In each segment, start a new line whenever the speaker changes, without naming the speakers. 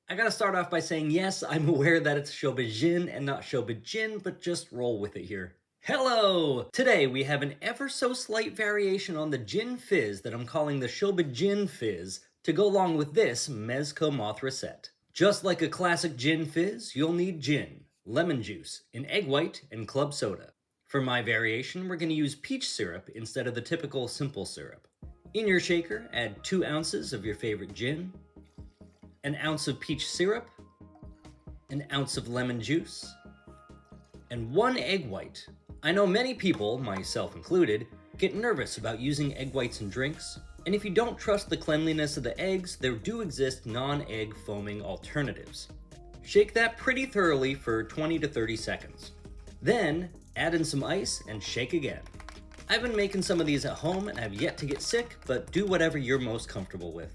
I gotta start off by saying yes, I'm aware that it's Shobijin and not Shobijin, but just roll with it here. Hello! Today we have an ever so slight variation on the Gin Fizz that I'm calling the ShobiGIN Fizz to go along with this Mezco Mothra set. Just like a classic Gin Fizz, you'll need gin, lemon juice, an egg white, and club soda. For my variation, we're going to use peach syrup instead of the typical simple syrup. In your shaker, add 2 ounces of your favorite gin, an ounce of peach syrup, an ounce of lemon juice, and 1 egg white. I know many people, myself included, get nervous about using egg whites in drinks, and if you don't trust the cleanliness of the eggs, there do exist non-egg foaming alternatives. Shake that pretty thoroughly for 20 to 30 seconds. Then, add in some ice and shake again. I've been making some of these at home and have yet to get sick, but do whatever you're most comfortable with.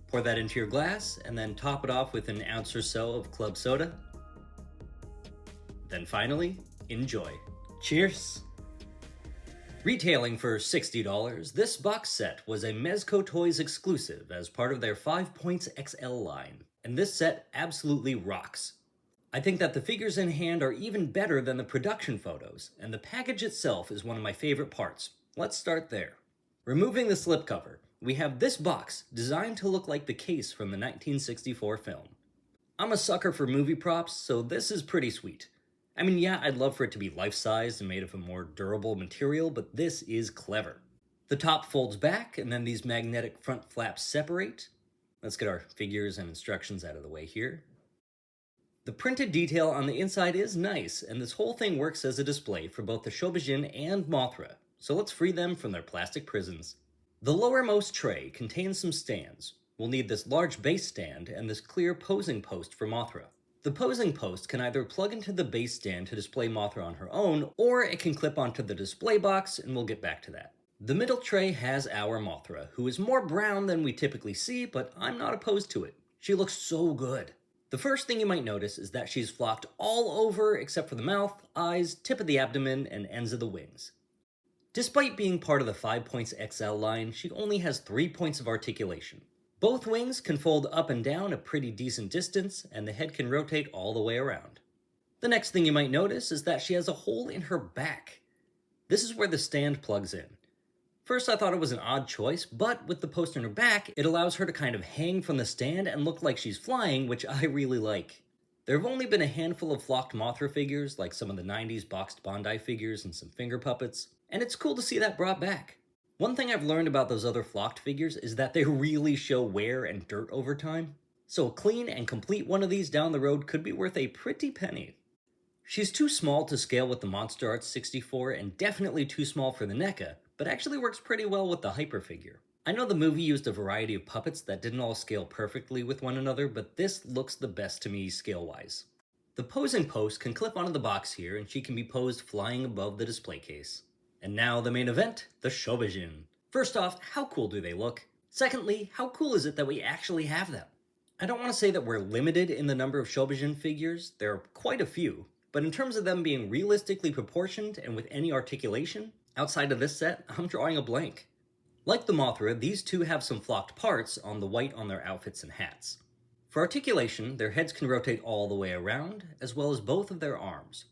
Pour that into your glass and then top it off with an ounce or so of club soda. Then finally, enjoy. Cheers! Retailing for $60, this box set was a Mezco Toys exclusive as part of their 5 Points XL line, and this set absolutely rocks. I think that the figures in hand are even better than the production photos, and the package itself is one of my favorite parts. Let's start there. Removing the slipcover, we have this box designed to look like the case from the 1964 film. I'm a sucker for movie props, so this is pretty sweet. I mean, yeah, I'd love for it to be life-sized and made of a more durable material, but this is clever. The top folds back, and then these magnetic front flaps separate. Let's get our figures and instructions out of the way here. The printed detail on the inside is nice, and this whole thing works as a display for both the Shobijin and Mothra, so let's free them from their plastic prisons. The lowermost tray contains some stands. We'll need this large base stand and this clear posing post for Mothra. The posing post can either plug into the base stand to display Mothra on her own, or it can clip onto the display box, and we'll get back to that. The middle tray has our Mothra, who is more brown than we typically see, but I'm not opposed to it. She looks so good. The first thing you might notice is that she's flocked all over except for the mouth, eyes, tip of the abdomen, and ends of the wings. Despite being part of the 5 Points XL line, she only has 3 points of articulation. Both wings can fold up and down a pretty decent distance, and the head can rotate all the way around. The next thing you might notice is that she has a hole in her back. This is where the stand plugs in. First I thought it was an odd choice, but with the post in her back, it allows her to kind of hang from the stand and look like she's flying, which I really like. There have only been a handful of flocked Mothra figures, like some of the 90s boxed Bandai figures and some finger puppets, and it's cool to see that brought back. One thing I've learned about those other flocked figures is that they really show wear and dirt over time, so a clean and complete one of these down the road could be worth a pretty penny. She's too small to scale with the Monster Arts 64 and definitely too small for the NECA, but actually works pretty well with the Hyper figure. I know the movie used a variety of puppets that didn't all scale perfectly with one another, but this looks the best to me scale-wise. The posing post can clip onto the box here, and she can be posed flying above the display case. And now the main event, the Shobijin. First off, how cool do they look? Secondly, how cool is it that we actually have them? I don't want to say that we're limited in the number of Shobijin figures, there are quite a few, but in terms of them being realistically proportioned and with any articulation, outside of this set, I'm drawing a blank. Like the Mothra, these two have some flocked parts on the white on their outfits and hats. For articulation, their heads can rotate all the way around, as well as both of their arms.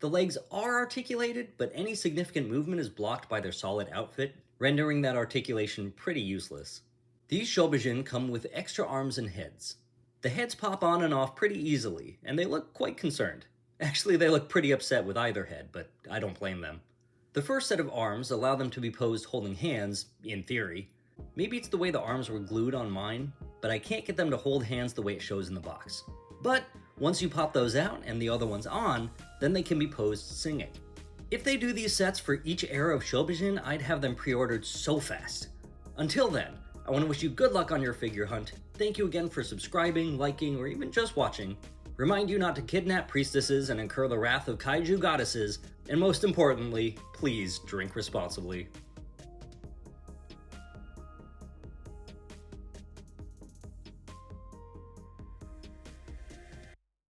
The legs are articulated, but any significant movement is blocked by their solid outfit, rendering that articulation pretty useless. These Shobijin come with extra arms and heads. The heads pop on and off pretty easily, and they look quite concerned. Actually, they look pretty upset with either head, but I don't blame them. The first set of arms allow them to be posed holding hands, in theory. Maybe it's the way the arms were glued on mine, but I can't get them to hold hands the way it shows in the box. But once you pop those out and the other one's on, then they can be posed singing. If they do these sets for each era of Shobijin, I'd have them pre-ordered so fast. Until then, I want to wish you good luck on your figure hunt. Thank you again for subscribing, liking, or even just watching. Remind you not to kidnap priestesses and incur the wrath of kaiju goddesses, and most importantly, please drink responsibly.